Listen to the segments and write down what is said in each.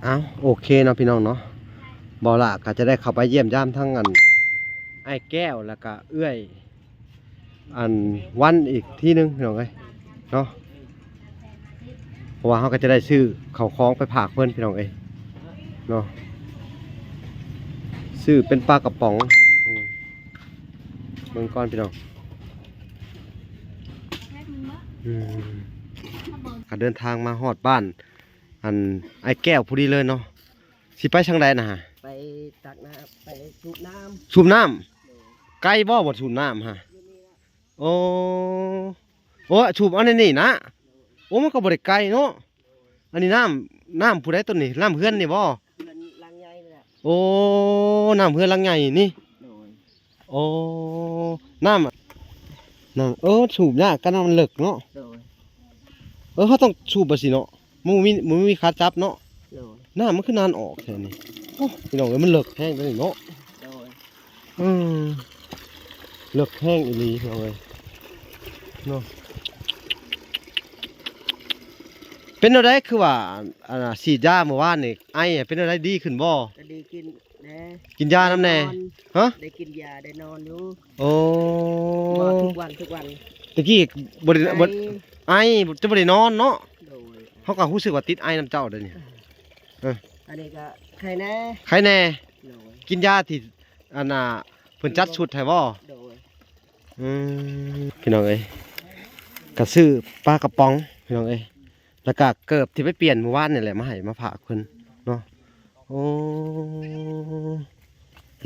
อ้าวโอเคเนาะพี่น้องเนาะบอละก็จะได้เข้าไปเยี่ยมย่ามทั้งอันไอ้แก้วแล้วก็เอื้อยอันวันอีกที่นึงพี่น้องเอ้ยเนาะเพราะว่าเขาก็จะได้ซื้อข้าวของไปฝากเพื่อนพี่น้องเอ้ยเนาะซื้อเป็นปลากระป๋องเมืองก้อนพี่น้องก็เดินทางมาฮอดบ้านอันไอ้แก้วพอดีเลยเนาะสิไปทางใดนะฮะไปตักน้ำไปสูบน้สูบน้ำไกลบ่สูบน้ำฮะโอ้โอ้สูบอันนี้นะโอ้มันก็บริไกลเนาะอันนี้น้ำผู้ใดต้นนี่น้ำเพื่อนนี่บ่เพื่อนลังใหญ่เลย โอ้น้ำเพื่อนลังใหญ่นี่โอ้น้ำสูบยากก็น้ำมันเลิกเนาะเขาต้องสูบไปสิเนาะมันมีขาจับเนาะน้ำมันคือนานออกแค่นี้โอ้พี่น้องมันเลิกแห้งไปเนาะเลิกแห้งอีหลีพี่น้องเลยเนาะเป็นอะไรคือว่าฉีดยาเมื่อวานนี่ไอเป็นอะไรดีขึ้นบ่ดีกินนะกินยาน้ำแน่ฮะได้กินยาได้นอนอยู่โอ้ทุกวันตะกี้บริไอจะบรินอนเนาะเขาก็รู้สึกว่าติดไอน้ำเจ้าเดี๋ยวนี้อันนี้ก็ใครแน่กินยาที่เพิ่นจัดชุดให้บ่พี่น้องเอ้ยกระซื้อปลากระป๋องพี่น้องเอ้ยแล้วก็เกิบที่ไปเปลี่ยนเมื่อวานนี่แหละมาให้มาฝากเพิ่นเนาะโอ้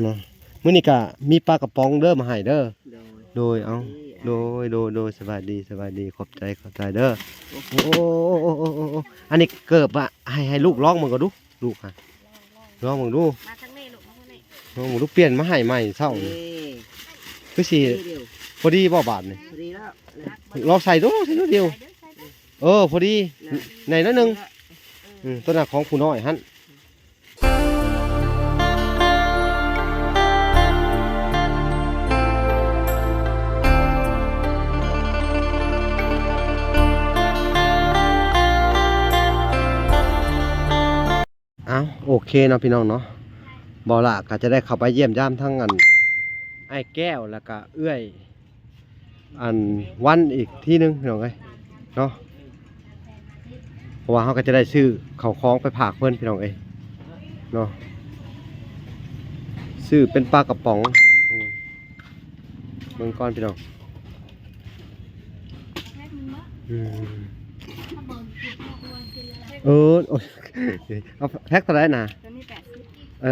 เนาะมื้อนี้ก็มีปลากระป๋องเด้อมาให้เด้อโดยสบายดีขอบใจเด้อโอ้อันนี้เกิบอ่ะให้ลูกร้องมึงก็ดูลูกฮะร้องมึงดูมาทางนี้ลูกมาทางนี้ร้องมึงดูเปลี่ยนมาให้ใหม่เศร้าคือสิพอดีบ่บาทนี่ลองใส่ดูเดียวพอดีไหนน้อยนึงต้นหน้าของผู้น้อยฮั่นโอเคเนาะพี่น้องเนาะบอละก็จะได้เข้าไปเยี่ยมย่ามทั้งอันไอ้แก้วแล้วก็เอื้อยอันวันอีกที่นึงพี่น้องเอ้ยเนาะเพราะว่าเขาก็จะได้ซื้อข้าวของไปฝากเพื่อนพี่น้องเอ้ยเนาะซื้อเป็นปลากระป๋องเมืองก้อนพี่น้องเอาแพ็คเท่าไหร่นะ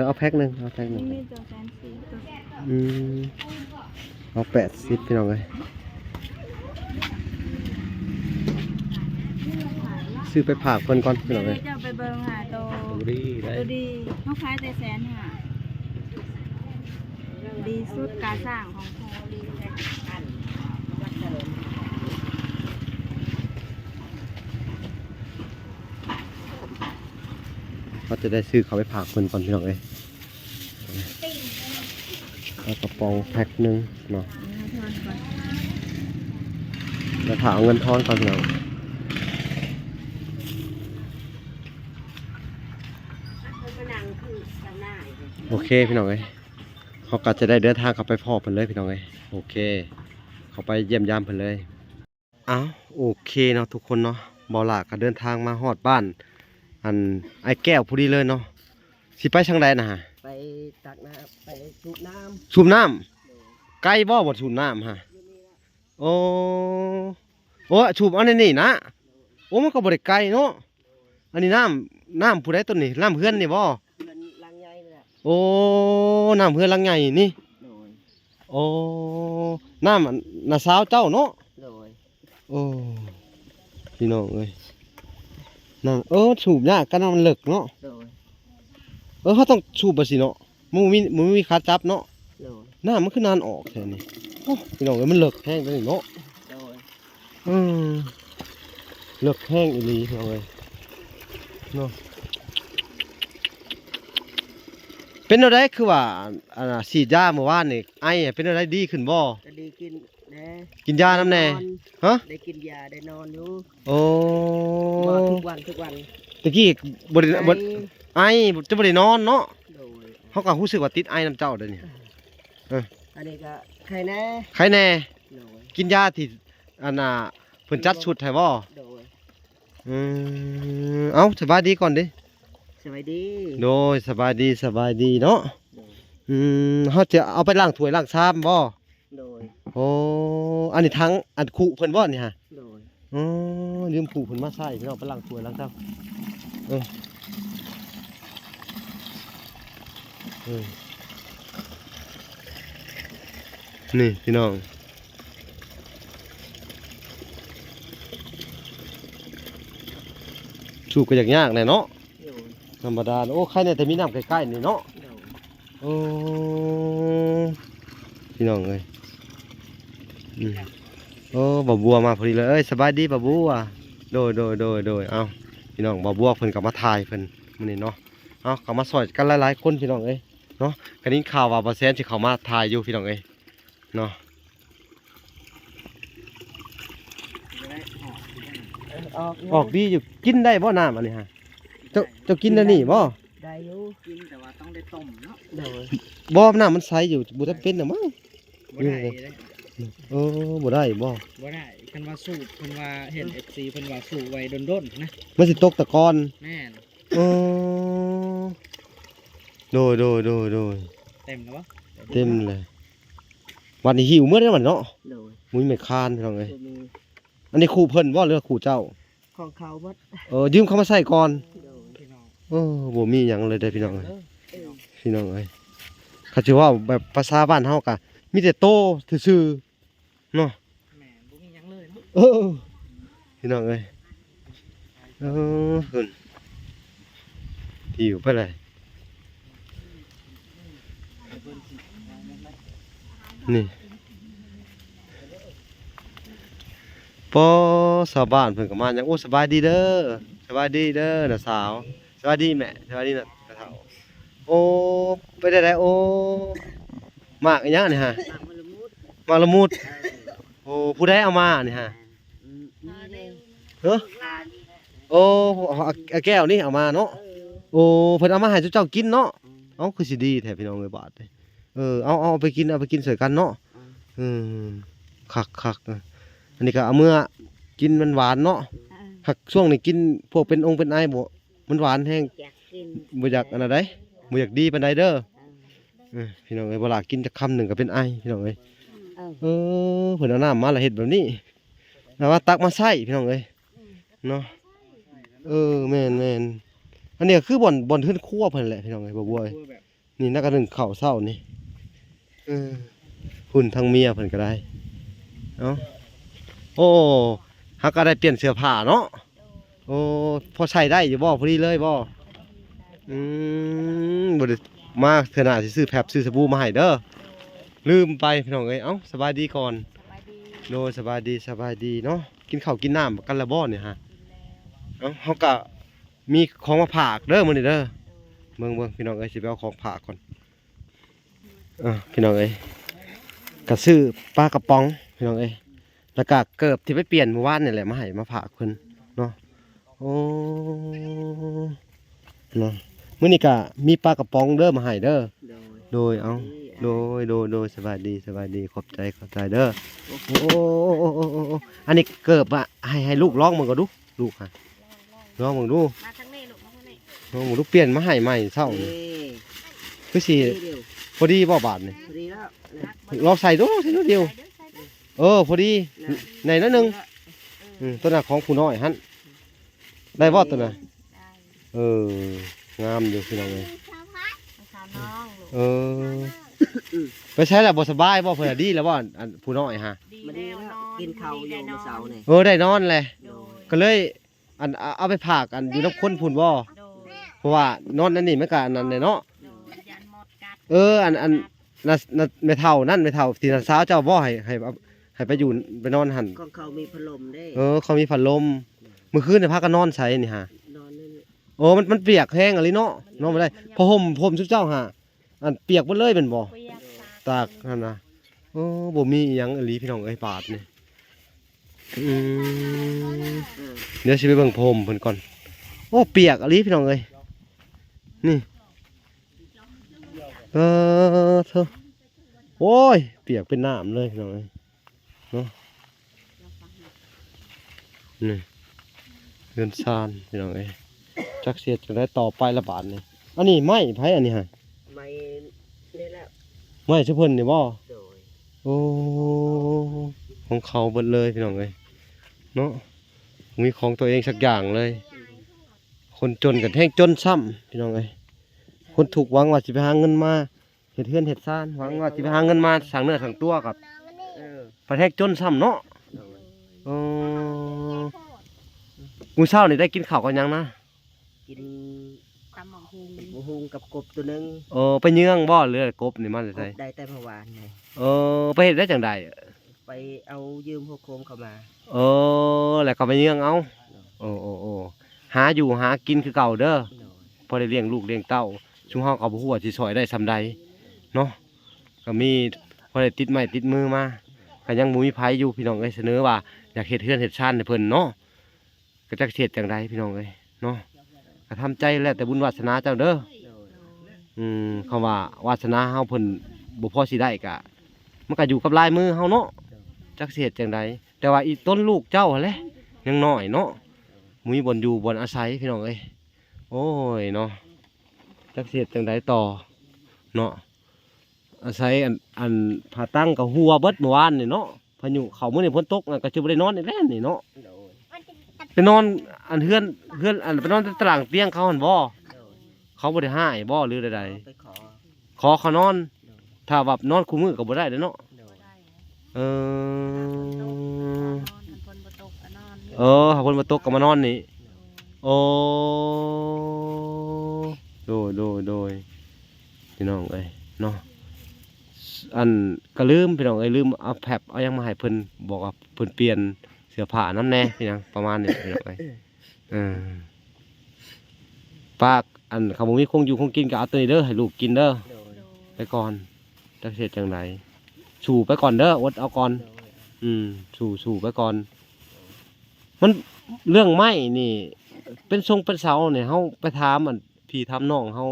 เอาแพ็คหนึ่งเอา80พี่น้องเลยซื้อไปฝากเพิ่นก่อนพี่น้องเลยจะไปเบิ่งหาตัวดีเขาขายแต่แสนหาดีสุดการสร้างของพอดีแต่กันก็จะได้ซื้อเขาไปฝากคนก่อนพี่น้องเลยกระป๋องแพ็คหนึ่งเนาะแล้วถาเอาเงินทอนก่อนพี่น้องโอเคพี่น้องเลยเขาก็จะได้เดินทางเข้าไปพ่อเพิ่นเลยพี่น้องเลยโอเคเขาไปเยี่ยมยามเพิ่นเลยโอเคเนาะทุกคนเนาะบอละก็เดินทางมาฮอดบ้านอันไอ้แก้วพอดีเลยเนาะสิไปทางใดนะฮะไปตักน้ำไปสูบน้ำไกลบ่สูบน้ำฮะโอ้สูบอันนี้นะโอ้มันก็บริไกลเนาะอันนี้น้ำผู้ใดต้นนี่น้ำเพื่อนนี่บ่ลังใหญ่เลยโอ้น้ำเพื่อนลังใหญ่นี่โอ้น้ำสาวเจ้าเนาะโอ้พี่น้องเอ้ยน้ำสูบยากก็น้ำมันเลิกเนาะเขาต้องสูบไปสิเนาะมันมีขาจับเนาะน้ำมันคือนานออกแค่นี้โอ้พี่น้องเอ้ยมันเลิกแห้งไปเนาะเลิกแห้งอีหลีพี่น้องเอ้ยเนาะเป็นอะไรคือว่าฉีดยาเมื่อวานนี่ไอเป็นอะไรดีขึ้นบ่ดีกินนะกินยาน้ำแน่ฮะได้กินยาได้นอนอยู่โอ้ทุกวันตะกี้บริ ไอจะบ่ได้นอนเนาะ โดย เขาก็รู้สึกว่าติดไอน้ำเจ้าเด้อนี่ อันนี้ก็ใครแน่ ใครแน่ โดย กินยาที่อันน่ะเพิ่นจัดชุดให้บ่ โดย เอ้าสบายดีก่อนดิ สวัสดี โดยสบายดีเนาะ โดย เฮาจะเอาไปล้างถ้วยล้างชามบ่ โดย โอ้อันนี้ทั้งอันคุเพิ่นบ่นี่ฮะ โดย อ๋อลืมคุเพิ่นมาใส่พี่น้องไปล้างถ้วยล้างชามเออนี่พี่น้องสูบก็ยากๆแน่เนาะ โดย ธรรมดาโอ้ใครเนี่ยแต่มีน้ำใกล้ๆนี่เนาะ โดย โอ้พี่น้องเอ้ยโอ้บ่บัวมาพอดีเลยเอ้ยสบายดีบ่บัวโดยเอ้าพี่น้องบ่บัวเพิ่นก็มาถ่ายเพิ่นมื้อนี้เนาะเอ้าก็มาซอยกันหลายๆคนพี่น้องเอ้ยเนาะก็นี้ข่าวว่าบ่แซนสิเข้ามาถ่ายอยู่พี่น้องเอ้ยเนาะ ออกดีอยู่กินได้บ่น้ำอันนี้ฮะเจ้ากินอันนี้บ่ ได้อยู่ กินแต่ว่าต้องได้ต้มเนาะ โดย บ่น้ำมันใสอยู่บ่จำเป็นน่ะมั้ง บ่ได้เลย บ่ได้บ่ บ่ได้เพิ่นว่าสูบเพิ่นว่าเห็น FC เพิ่นว่าสูบไว้ดนๆนะ มันสิตกตะกอน แม่น เออโดย เต็มแล้วบ่ เต็มเลยวันนี้หิวมื้อได้วันเนาะ โดย มุ้ยไม่คานพี่น้องเอ้ย จะมี อันนี้ครูเพิ่นบ่หรือครูเจ้า ของเขาหมด ยืมเข้ามาใส่ก่อน โดย พี่น้อง บ่มีหยังเลยเด้อพี่น้องเอ้ย เด้อ พี่น้องเอ้ยเขาสิว่าแบบภาษาบ้านเฮาก็มีแต่โตซื่อๆเนาะ แม่นบ่มีหยังเลยเนาะ พี่น้องเอ้ยคุณหิวไปเลยนี่ปอสาวบ้านเพิ่นก็มาหยังโอ้สบายดีเด้อสบายดีเด้อน่ะสาวสบายดีแม่สบายดีน่ะเฒ่าโอ้ไปได้โอ้มากอีหยังนี่ฮะ ตามมาละมุด มากละมุดโอ้ผู้ใดเอามานี่ฮะ นี่เลย เฮ้อโอ้เอาแก้วนี่เอามาเนาะโอ้เพิ่นเอามาให้เจ้ากินเนาะเอ้าคือสิดีแท้พี่น้องเอ้ยบาดเลยเอาไปกินใส่กันเนาะคักอันนี้ก็เอาเมื่อกินมันหวานเนาะหักช่วงนี้กินพวกเป็นองค์เป็นไอบ่มันหวานแห้ง อยากกิน บ่อยากอันนั้นใดบ่อยากดีปานใดเด้อพี่น้องเอ้ยบ่ล่ะกินจักคำหนึงก็เป็นไอพี่น้องเอ้ยเพิ่นเอาน้ำมาแล้วเฮ็ดแบบนี้แล้วว่าตักมาใส่พี่น้องเอ้ยเนาะแม่นอันนี้ก็คือบ่อนขึ้นครัวเพิ่นแหละพี่น้องเอ้ยบ่บ่อย ตัวแบบ นี่นักก็นึ่งข้าวเช้านี่หุ่นทั้งเมียเพิ่นก็ได้เอ้าโอ้ฮักก็ได้เปลี่ยนเสื้อผ้าเนาะโอ้พอใส่ได้อยู่บ่พอดีเลยบ่บ่ได้มาเทื่อหน้าสิซื้อแผบซื้อสบู่มาให้เด้อลืมไปพี่น้องเอ้ยเอ้าสบายดีก่อนโดยสบายดีเนาะกินข้าวกินน้ำกันและบ่เนี่ยฮะเอ้าเฮาก็มีของมาฝากเด้อมื้อนี้เด้อเบิ่งพี่น้องเอ้ยสิไปเอาของฝากก่อนพี่น้องเอ้ยก็ซื้อปลากระป๋องพี่น้องเอ้ยแล้วก็เกิบที่ไปเปลี่ยนเมื่อวานนี่แหละมาให้มาฝากเพิ่นเนาะโอ้เนาะมื้อนี้ก็มีปลากระป๋องเด้อมาให้เด้อ โดย โดยสบายดีขอบใจเด้อโอ้อันนี้เกิบอ่ะให้ลูกลองมึงก็ดูลูกฮะลองมึงดู มาทางนี้ลูกมาทางนี้ ลองมึงดูเปลี่ยนมาให้ใหม่เช้านี่คือสิ เดียว พอดีบ่บาทนี่ พอดีแล้ว ลองใส่ดูเดียว ใส่เด้อ พอดีในนั้นนึงตัวน่ะของผู้น้อยหั่นได้บ่ตัวน่ะ ได้ งามอยู่พี่น้องเอ้ย สาวน้องลูก ไปใช้แล้วบ่สบายบ่เพิ่นดีแล้วบ่อันผู้น้อยฮะ ดี มาดี แล้ว แล้ว นอน กินข้าวอยู่เมื่อเช้านี่ ได้นอนแหละ โดย ก็เลยเอาไปผากอันอยู่น้ำข้นพุ่นบ่ โดย เพราะว่านอนนั่นนี่มันก็อันนั้นเลยเนาะ โดยยันหมดกัด อันน่ะไม่เท่านั่นไม่เท่าที่น่ะสาวเจ้าบ่ให้ไปอยู่ไปนอนหั่น ของเขามีพัดลมได้ เขามีพัดลมเมื่อคืนเนี่ยพากันนอนใส่นี่ฮะ นอนนี่ มันเปียกแห้งอะไรเนาะนอนบ่ได้พอห่มชุดเจ้าฮะอันเปียกหมดเลยเป็นบ่ เปียก ตากนั่นน่ะบ่มีอิหยังอีหลีพี่น้องเอ้ยบาดนี่เดี๋ยวสิไปเบิ่งพรมเพิ่นก่อนโอ้เปียกอีหลีพี่น้องเอ้ย นี่เธอโอ้ยเปียกเป็นน้ำเลยพี่น้องเอ้ยเนาะนี่เรือนซานพี่น้องเอ้ยจักเสียจะได้ต่อไประบาดนี่อันนี้ไม้ไผอันนี้ฮะ ไม่นี่แหละ ไม้ชื่อเพิ่นนี่บ่ โดย โอ้ของเขาเบิดเลยพี่น้องเอ้ยเนาะมีของตัวเองสักอย่างเลย คนจนกับแท่งจนซ้ำพี่น้องเอ้ยคนถูกหวังว่าสิไปหาเงินมาเฮ็ดเฮือนเฮ็ดซ่านหวังว่าสิไปหาเงินมาสั่งเนื้อสั่งตัวกับ เออ ประเทศจนซ้ำเนาะ โดย เออมื้อเช้านี่ได้กินข้าวกันยังนะ กิน ตำหมกฮุง หมูหุงกับกบตัวหนึง ไปเยื้องบ่หรือกบนี่มัน ก ไส บได้แต่เมื่อวานไง ไปเฮ็ดได้จังได ไปเอายืมพวกโคมเข้ามา แล้วก็ไปเยื้องเอาโอ้หาอยู่หากินคือเก่าเด้อ โดย พอได้เลี้ยงลูกเลี้ยงเต้าชุมเฮาก็บ่ฮู้ว่าสิช่วยได้ซำใดเนาะก็มีพอได้ติดไม้ติดมือมาก็ยังบ่มีไผอยู่พี่น้องเอ้ยเสนอว่าอยากเฮ็ดเฮือนเฮ็ดชานให้เพิ่นเนาะก็จักเฮ็ดจังไดพี่น้องเอ้ยเนาะก็ทำใจแล้วแต่บุญวาสนาเจ้าเด้อ โดย คำว่าวาสนาเฮาเพิ่นบ่พอสิได้ก็มันก็อยู่กับลายมือเฮาเนาะจักสิเฮ็ดจังไดแต่ว่าอีต้นลูกเจ้าหั่นแหละยังน้อยเนาะมีบ่อนอยู่บ่อนอาศัยพี่น้องเอ้ยโอ้ยเนาะจักสิเฮ็ดจังไดต่อเนาะอาศัยอันผาตั้งกับหัวเบิดเมื่อวานนี่เนาะพายุเข้ามื้อนี้ฝนตกน่ะก็จะบ่ได้นอนอีกแล้วนี่เนาะ โดย ไปนอนอันเฮือนอันไปนอนในตารางเตียงเขาหั่นบ่ โดย เขาบ่ได้ให้บ่หรือใด ไปขอ ๆขอเขานอน ถ้าแบบนอนคู่มือก็บ่ได้เด้อเนาะ โดย เออ คนบ่ตกก็นอน หาคนมาตกก็มานอนนี่โอ้โดยพี่น้องเอ้ยเนาะอันก็ลืมพี่น้องเอ้ยลืมเอาแผบเอายังมาให้เพิ่นบอกว่าเพิ่นเปลี่ยนเสื้อผ้าน้ำแน่พี่น้องประมาณนี้พี่น้องเอ้ยปากอันเขาบ่มีคงอยู่คงกินก็เอาตัวนี้เด้อให้ลูกกินเด้อ โดย ไปก่อนจักเฮ็ดจังไดสู่ไปก่อนเด้ออดเอาก่อน โดย สู่ไปก่อน มันเรื่องไม้นี่ เป็นทรงเป็นเสาเนี่ยเฮาไปถามอันพี่ถามน้องเฮา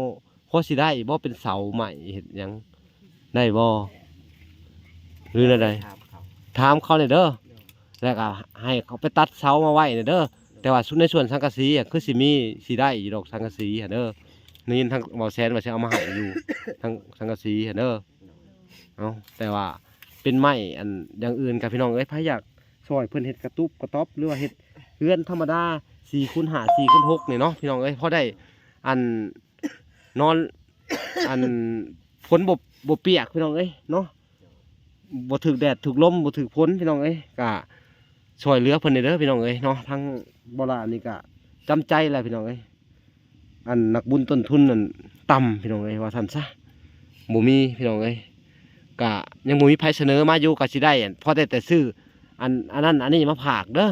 พอสิได้บ่เป็นเสาใหม่เฮ็ดหยังได้บ่หรืออะไร ถามเขาถามเขาเนี่ยเด้อ โดย แล้วก็ให้เขาไปตัดเสามาไว้เนี่ยเด้อแต่ว่าในส่วนสังกะสีอ่ะคือสิได้อยู่ดอกสังกะสีอ่ะเด้อนี่ทางเบาแสนว่าสิเอามาให้อยู่ ทางสังกะสีอ่ะเด้อเอาแต่ว่าเป็นไม้อันอย่างอื่นกับพี่น้องเอ้ยไผอยากซอยเพิ่นเฮ็ดกระตุบกระต๊อบหรือว่าเฮ็ดเรือนธรรมดา4x5 4x6นี่เนาะพี่น้องเอ้ยพอได้อันนอน อันฝนบ่เปียกพี่น้องเอ้ยเนาะบ่ถึกแดดถึกลมบ่ถึกฝนพี่น้องเอ้ยก็ช่วยเหลือเพิ่นได้เด้อพี่น้องเอ้ยเนาะทั้งบ่ล่ะนี่ก็จำใจแหละพี่น้องเอ้ยอันนักบุญต้นทุนนั่นต่ำพี่น้องเอ้ยว่าซั่นซะบ่มีพี่น้องเอ้ยก็ยังบ่มีไผเสนอมาอยู่ก็สิได้อันพอได้แต่ซื้ออันนั้นอันนี้มาฝากเด้อ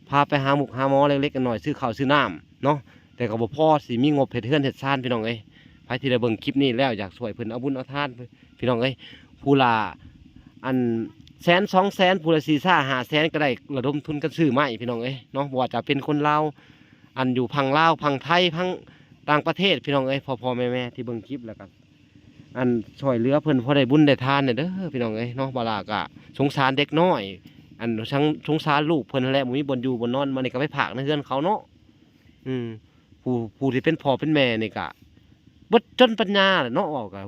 พาไปหาหมกหาหมอเล็กๆน้อยๆซื้อข้าวซื้อน้ำเนาะแต่ก็บ่พอสิมีงบเฮ็ดเฮือนเฮ็ดซ่านพี่น้องเอ้ยไผที่ได้เบิ่งคลิปนี้แล้วอยากช่วยเพิ่นเอาบุญเอาทานพี่น้องเอ้ยผู้ละอัน100,000 200,000ผู้ละ4-500,000ก็ได้ระดมทุนกันซื้อไม้พี่น้องเอ้ยเนาะบ่ว่าจะเป็นคนลาวอันอยู่พังลาวพังไทยพังต่างประเทศพี่น้องเอ้ยพ่อๆแม่ๆที่เบิ่งคลิปแล้วกันอันช่วยเหลือเพิ่นพอได้บุญได้ทานเนี่ยเด้อพี่น้องเอ้ยเนาะบ่ล่ะก็สงสารเด็กน้อยอันทั้งสงสารลูกเพิ่นนั่นแหละบ่มีบ่อนอยู่บ่อนนอนมานี่ก็ไปฝากในเรือนเขาเนาะผู้ที่เป็นพ่อเป็นแม่นี่ก็เบิดจนปัญญาแหละเนาะว่าก็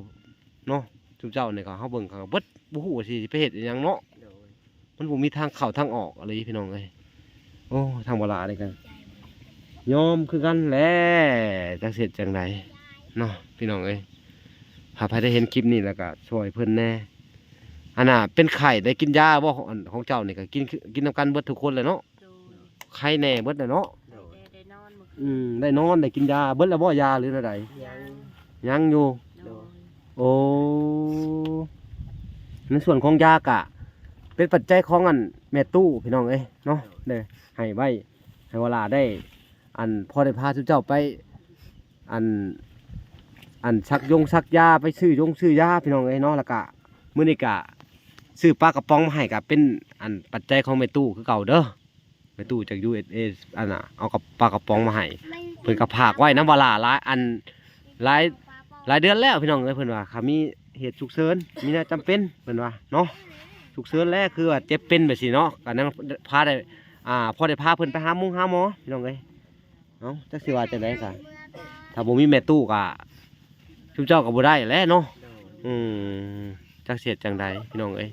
เนาะทุกเจ้านี่ก็เฮาเบิ่งเขาก็เบิดบ่ฮู้ว่าสิไปเฮ็ดอิหยังเนาะ โดย มันบ่มีทางเข้าทางออกอะไรพี่น้องเอ้ยโอ้ทางบ่ล่ะนี่กันยอมคือกันแหละจักเสร็จจังไดเนาะพี่น้องเอ้ยถ้าใครได้เห็นคลิปนี้แล้วก็ช่วยเพิ่นแน่อันน่ะเป็นไข้ได้กินยาบ่ของเจ้านี่ก็กินนำกันเบิดทุกคนเลยเนาะ โดย ไข้แน่เบิดน่ะเนาะ โดย ได้นอนมื้อ ได้นอนได้กินยาเบิดแล้วบ่ยาหรือได ยัง ยังอยู่ โดย โอ้ในส่วนของยากะ เป็นปัจจัยของอันแม่ตู้พี่น้องเอ้ยเนาะเด้อให้ไว้ให้เวลาได้ อันพอได้พาทุกเจ้าไป อันซักยาไปซื้อยาพี่น้องเอ้ยเนาะแล้วก็มื้อนี้ก็ซื้อปลากระป๋องมาให้ก็เป็นอันปัจจัยของแม่ตู้คือเก่าเด้อแม่ตู้จาก USA อันน่ะเอากับปลากระป๋องมาให้เพิ่นก็ฝากไว้นำเวลาหลายอัน หลายหลายเดือนแล้วพี่น้องเอ้ยเพิ่นว่าเขามีเหตุฉุกเฉินมีน่าจำเป็นเพิ่นว่าเนาะฉุกเฉินแรกคือว่าเจ็บเป็นแบบสิเนาะก็นั่งพาได้พอได้พาเพิ่นไปหาหาหมอพี่น้องเอ้ยเอ้าจักสิว่าจังได๋ซะถ้าบ่มีแม่ตู้ก็ชุมเจ้าก็บ่ได้แหละเนาะ โดย จักเสียดจังใดพี่น้องเอ้ย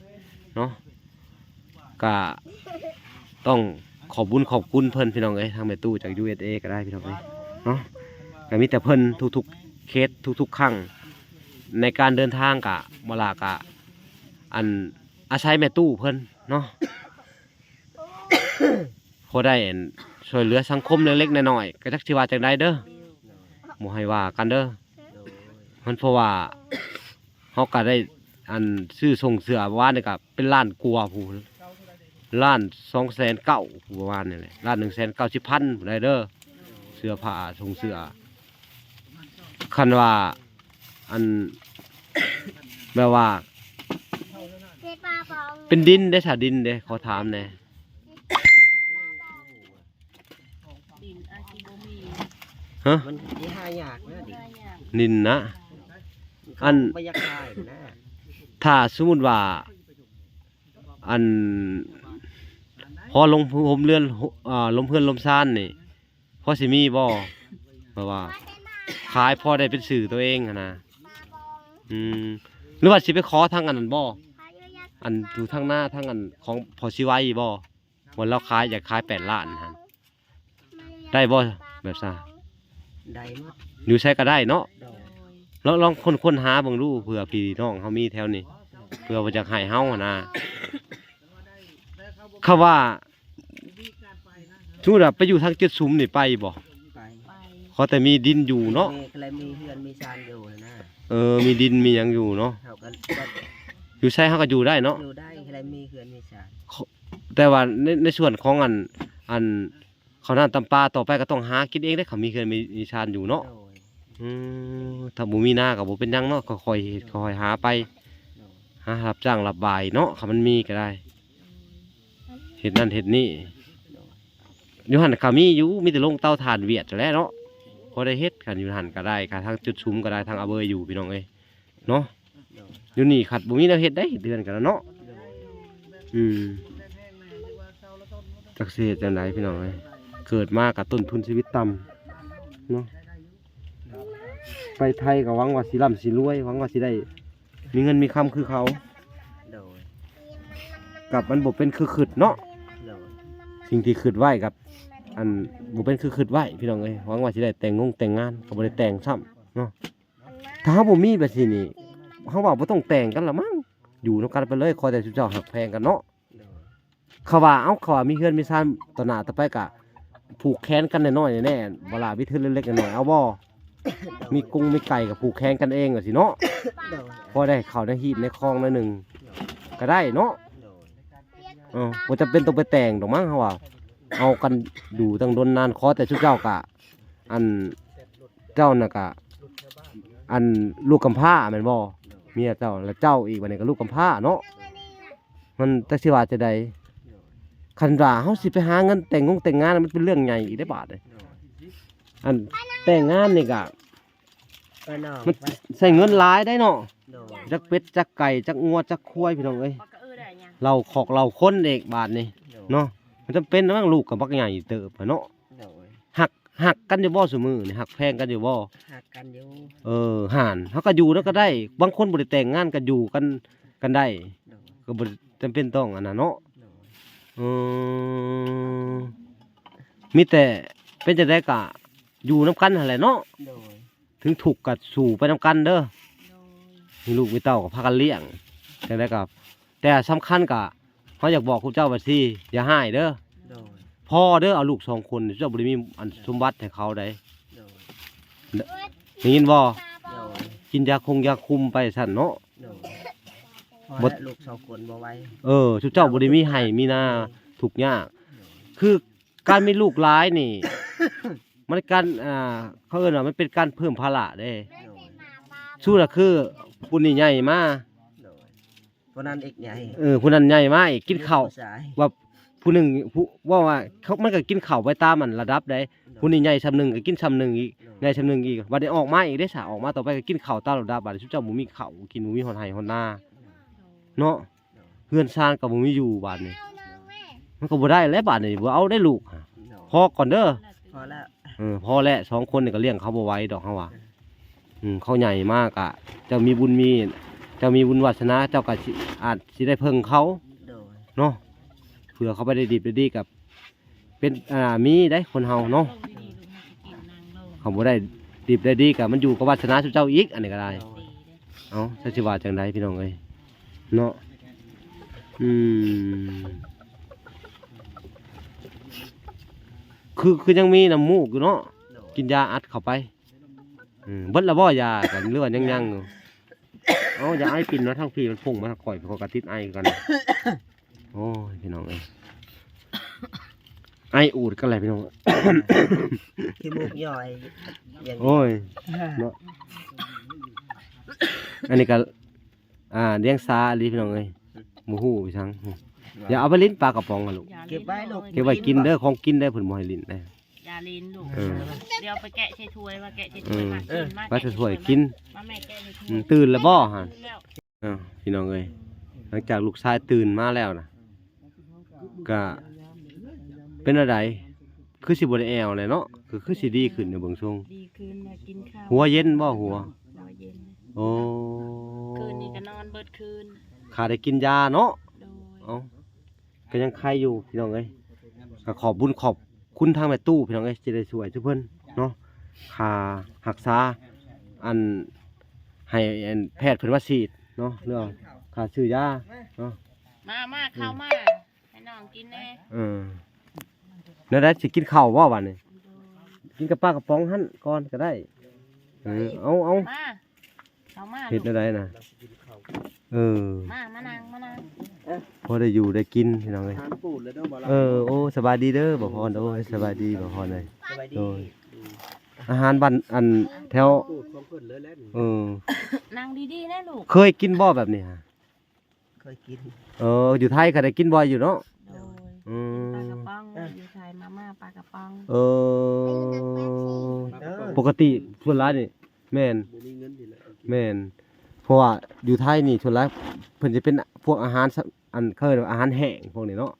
เนาะก็ต้องขอบคุณเพิ่นพี่น้องเอ้ยทางแม่ตู้จาก USA ก็ได้พี่น้องเอ้ยเนาะก็มีแต่เพิ่นทุกๆเคสทุกๆครั้งในการเดินทางกะบ่ล่ะกะอันอาศัยแม่ตู้เพิ่นเนาะ พอได้ช่วยเหลือสังคมเล็กๆน้อยๆก็จักสิว่าจังใดเด้อบ่ให้ว่ากันเด้อ โดย มันเพราะว่าเฮาก็ได้อันซื้อส่งเสื้อว่านี่ก็เป็นล้านกว่าผู้ล้าน290,000ผู้ว่านี่แหละล้าน190,000ผู้ใดเด้อเสื้อผ้าส่งเสื้อคันว่าอัน แบบว่าเป็นดินได้ถ้าดินเด้ขอถามแหน่ ดินอาชีบ่มี ฮะ มันสิหายากนะดิ ดินนะ อัน บ่อยากขายนะ ถ้าสมมุติว่าอันพอลงผมเรือนลมเพื่อนลมซ่านนี่พอสิมีบ่แบบว่าขายพอได้เป็นสื่อตัวเองอะนะหรือว่าสิไปขอทางอันนั้นบ่อันอยู่ทางหน้าทางอันของพอสิไว้บ่วันเราขายอยากขาย8 ล้านฮะได้บ่แบบซ่า ได้หมด อยู่ใช้ก็ได้เนาะ โดย ลองค้นหาเบิ่งดูเผื่อพี่น้องเฮามีแถวนี้เผื่อว่าจะให้เฮาอะนะเขาว่าสมมุติว่าไปอยู่ทางเจ็ดสุมนี่ไปบ่ ไป ไป ขอแต่มีดินอยู่เนาะ มีอะไรมีเฮือนมีซานอยู่นะ มีดินมีหยังอยู่เนาะ เฮาก็ได้ อยู่ใช้เฮาก็อยู่ได้เนาะ อยู่ได้อะไรมีเฮือนมีซาน แต่ว่าในส่วนของอันเขาน้าตำปลาต่อไปก็ต้องหากินเองได้เขามีเคือนมีชานอยู่เนาะ โดย ถ้าบ่มีหน้าก็บ่เป็นหยังเนาะค่อยๆเฮ็ดค่อยๆหาไป โดย หารับจ้างรับบายเนาะถ้ามันมีก็ได้เฮ็ดนั่นเฮ็ดนี่อยู่หั่นก็มีอยู่มีแต่ลงเตาถ่านเวียดแหล้วเนาะพอได้เฮ็ดกันอยู่หั่นก็ได้ก็ทางจุดชุมก็ได้ทางอเบยอยู่พี่น้องเอ้ยเนาะ โดย อยู่นี่ขัดบ่มีแนวเฮ็ดได้เดือนกันแล้วเนาะ โดย จักสิเฮ็ดจังไดพี่น้องเอ้ยเกิดมากับต้นทุนชีวิตต่ำเนาะไปไทยก็หวังว่าสิร่ำสิรวยหวังว่าสิได้มีเงินมีคำคือเขา โดย กับมันบ่เป็นคือขึดเนาะ โดย สิ่งที่ขึดไว้กับอันบ่เป็นคือขึดไว้พี่น้องเอ้ยหวังว่าสิได้แต่งงานก็บ่ได้แต่งซ้ำเนาะถ้าเฮาบ่มีแบบนี้นี่เฮาว่าบ่ต้องแต่งกันละมั้งอยู่นำกันไปเลยขอแต่สุเจ้าหักแพงกันเนาะ โดย เขาว่ามีเฮือนมีซ่านต่อหน้าต่อไปก็ผูกแขนกันน้อยๆแน่ๆบ่ล่ะวิธีเล็กๆน้อยๆเอาบ่มีกุ้งมีไก่ก็ผูกแขนกันเองว่าสิเนาะ โดย พอได้เข้าในหีบในคลองหน่อยหนึงก็ได้เนาะ โดย บ่จำเป็นต้องไปแต่งดอกมั้งเฮาว่าเอากันอยู่ตั้งดนนานขอแต่ชุดเจ้ากะอันเจ้าน่ะกะอันลูกกำพร้าแม่นบ่เมียเจ้าแล้วเจ้าอีกบัดนี้ก็ลูกกำพร้าเนาะมันจักสิว่าจะได้คันว่าเฮาสิไปหาเงินแต่งงานมันเป็นเรื่องใหญ่อีกได้บาดเลยอันแต่งงานนี่ก็ ไปน้อง มัน ไป ใช้เงินหลายได้เนาะ โดย จักเป็ดจักไก่จักงัวจักควายพี่น้องเอ้ย ปากกะได้หยัง เราขอกเราคนเด็กบาทนี่ โดย เนาะมันจำเป็นนะมั้งลูกกับบักใหญ่เติบอะเนาะ โดย หักกันอยู่บ่ซุมื้อนี่หักแพงกันอยู่บ่ หักกันอยู่ ห่านเฮาก็อยู่แล้วก็ได้ บางคนบ่ได้แต่งงานก็อยู่กันได้ โดย ก็บ่จำเป็นต้องอันนั้นเนาะ โดย เออมีแต่เป็นจังได๋ก็อยู่นํกันนั่นแหละเนาะ โดย ถึงทุกข์ก็สู้ไปนํกันเด้อ โดย มีลูกมีเต้าก็พากันเลี้ยงจังได๋ก็แต่สำคัญก็เฮาอยากบอกคุณเจ้าว่าสิอย่าหายเด้อ โดย พ่อเด้อเอาลูก2 คนเจ้าบ่ได้มีอันสมบัติให้เขาได้ โดย ได้ยินบ่ โดย กินยาคุมไปซั่นเนาะ โดยพอ บ่ และลูกสองคนบ่ไหว้ ทุกเจ้าบ่ได้มีให้มีนาทุกข์ยากคือการมีลูกหลายนี่ มันการเขาเอิ้นว่ามันเป็นการเพิ่มภาระเด้ โดย สู้น่ะคือผู้นี้ใหญ่มา โดยเพราะนั้นอีกใหญ่ ผู้นั้นใหญ่มาอีกกินข้าว ผู้ชาย ว่า ผู้หนึงผู้ว่าเขามันก็กินข้าวไปตามมันระดับใดผู้นี้ใหญ่ซำนึงก็กินซำนึงอีกใหญ่ซำนึงอีกบัดนี้ออกมาอีกได้ซะออกมาต่อไปก็กินข้าวตามระดับบัดนี้ซุเจ้าบ่มีข้าวกินบ่มีฮอดไร่ฮอดนาเนาะเฮือนซ่านก็บ่มีอยู่บัดนี้มันก็บ่ได้แล้วบัดนี้บ่เอาได้ลูกพอก่อนเด้อ พอแล้ว พอแล้วสองคนนี่ก็เลี้ยงเขาบ่ไหวดอกเฮาว่าเขาใหญ่มากอ่ะเจ้ามีบุญวาสนาเจ้าก็อาจสิได้เพิ่งเขา โดย เนาะเผื่อเขาไปได้ดีได้ดีกับเป็นมีได้คนเฮาเนาะเขาบ่ได้ดีได้ดีกับมันอยู่กับวาสนาเจ้าอีกอันนี้ก็ได้เอ้าสักสิว่าจังไดพี่น้องเอ้ยเนาะคือยังมีน้ำมูกอยู่เนาะ โดย กินยาอัดเข้าไปเบิดละบ่ยากันเลือดยังอยู่เอ้าอย่าไอปิ่นเนาะทั้งพี่มันพุ่งมาข่อยไปกระติดไอกันโอ้ยพี่น้องเอ้ยไออูดกันเลยพี่น้อง ขี้มูกย่อยอย่างนี้ โอ้ยเนาะอันนี้ก็เลี้ยงซาลีพี่น้องเอ้ยหมูหูพี่ช้างอย่าเอาไปลิ้นปลากระป๋องกันลูก เก็บไว้ลูก เก็บไว้กินเด้อของกินได้ผลบ่ให้ลิ้นได้ ยาลิ้นลูก เออ เดี๋ยวไปแกะใส่ถ้วยว่าแกะใส่ถ้วยมากินมา ว่าจะช่วยกิน มาแม่แกะใส่ถ้วย ตื่นแล้วบ่ฮะ แล้ว พี่น้องเอ้ยหลังจากลูกชายตื่นมาแล้วนะก็เป็นอะไรคือสิบ่ได้แอวเลยเนาะคือสิดีขึ้นในเบิ่งทรง ดีขึ้นมากินข้าว หัวเย็นบ่หัว หัวเย็น โอ้ คืนนี้ก็นอนเบิดคืน ขาได้กินยาเนาะ โดย เอ้าก็ยังไข้อยู่พี่น้องเอ้ยก็ขอบบุญขอบคุณทางแม่ตู้พี่น้องเอ้ยสิได้ช่วยทุกเพิ่นเนาะค่ารักษาอันให้อันแพทย์เพิ่นว่าฉีดเนาะเรื่องค่าซื้อยาเนาะ มาเข้ามาให้น้องกินแน่ แล้วได้สิกินข้าวบ่บัดนี้ โดย กินกับปลากระป๋องหั่นก่อนก็ได้เอา มาเข้ามา เฮ็ด ลูก ได้น่ะมานั่ง พอได้อยู่ได้กินพี่น้องเอ้ย ทานปูดเลยเด้อบ่ล่ะ โอ้สบายดีเด้อบ่พรโอ้ยสบายดีบ่พรเลย สบายดี โดย อาหารบ้านอันแถว ปูดของเพิ่นเลยแหละนี่ นั่งดีๆนะลูก เคยกินบ่แบบนี้ฮะ เคยกิน อยู่ไทยก็ได้กินบ่อยอยู่เนาะ โดย อื ปลาก ม ระป๋องอยู่ไทยมาม่าปลากระป๋อง ปกติส่วนหลายนี่แม่น บ่มีเงินนี่แหละ แม่นเพราะว่าอยู่ไทยนี่ส่วนหลายเพิ่นจะเป็นพวกอาหารอันเขาเรียกว่าอาหารแห้งพวกนี้เนาะ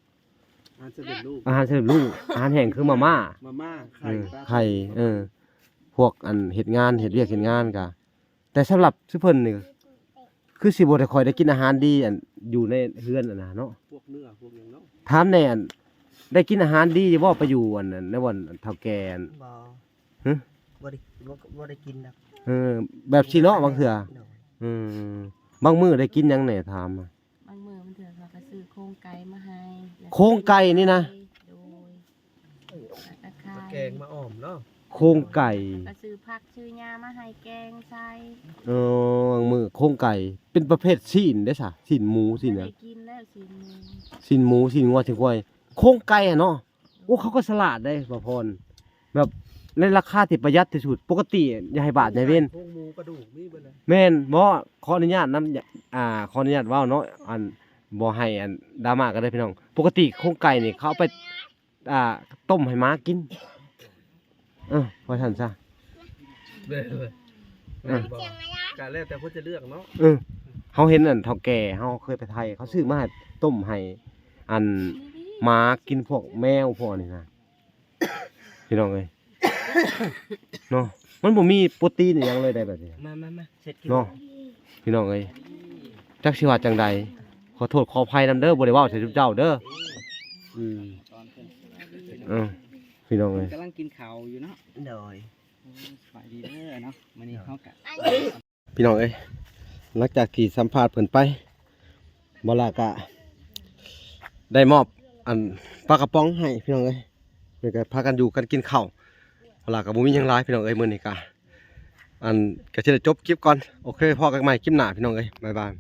ทานสำเร็จรูป อาหารสำเร็จรูปอาหารแห้งคือมาม่า มาม่าไข่ปลา ไข่พวกอันเฮ็ดงานเฮ็ดเวียกเฮ็ดงานกะแต่สำหรับซุเพิ่นนี่คือสิบ่ได้ค่อยได้กินอาหารดีอันอยู่ในเรือนอันน่ะเนาะ พวกเนื้อพวกหยังเนาะ ถามแน่อันได้กินอาหารดีอยู่บ่ไปอยู่อันนั้นในวันเฒ่าแก่อัน บ่ ฮะ บ่ได้กินดอก แบบสิเนาะบางเทื่อ โดย บางมื้อได้กินหยังแหน่ถามอะ บางมื้อมันเถื่อเขาก็ซื้อโครงไก่มาให้แล้ว โครงไก่นี่นะ โดยตะไคร้ แกงมาอ้อมเนาะ โครงไก่ ก็ซื้อผักซื้อยามาให้แกงใส่ บางมื้อโครงไก่เป็นประเภทซีนได้ซะซีนหมูซีนห ได้ ยัง กินแล้วสิมือ ซีนหมูซีนงัวซีนควายโครงไก่อะเนาะโอ้เขาก็สลัดได้บ่พรแบบในราคาที่ประหยัดที่สุดปกติอย่าให้บาทอย่าเว้น พวกหมูกระดูกมีเบิดเลย แม่นบ่ขออนุญาตนำขออนุญาตเว้าเนาะอันบ่ให้อันดราม่าก็ได้พี่น้องปกติโครงไก่นี่เขาเอาไปต้มให้ม้ากินว่าซั่นซะ เด้อก็แล้วแต่เพิ่นจะเลือกเนาะ เฮาเห็นอันเฒ่าแก่เฮาเคยไปไทยเขาซื้อมาให้ต้มให้อันม้ากินพวกแมวพวกนี้นะพี่น้องเอ้ยเนาะมันบ่มีโปรตีนอหยังเลยได้แบบนี้ มาเสร็จกิน เนาะพี่น้องเอ้ยจักสิว่าจังใดขอโทษขออภัยนำเด้อบ่ได้เว้าใส่ทุกเจ้าเด้อ ตอนเพิ่น พี่น้องเอ้ย กำลังกินข้าวอยู่เนาะ โดย สบายดีเด้อเนาะมื้อนี้เฮาก็ พี่น้องเอ้ยหลังจากที่สัมภาษณ์เพิ่นไปบ่ล่ะก็ได้มอบอันปลากระป๋องให้พี่น้องเอ้ยเพิ่นก็พากันอยู่กันกินข้าวบ่ล่ะก็บ่มีหยังหลายพี่น้องเอ้ยมื้อนี้ก็อันก็สิได้จบคลิปก่อนโอเคพอกันใหม่คลิปหน้าพี่น้องเอ้ยบ๊ายบาย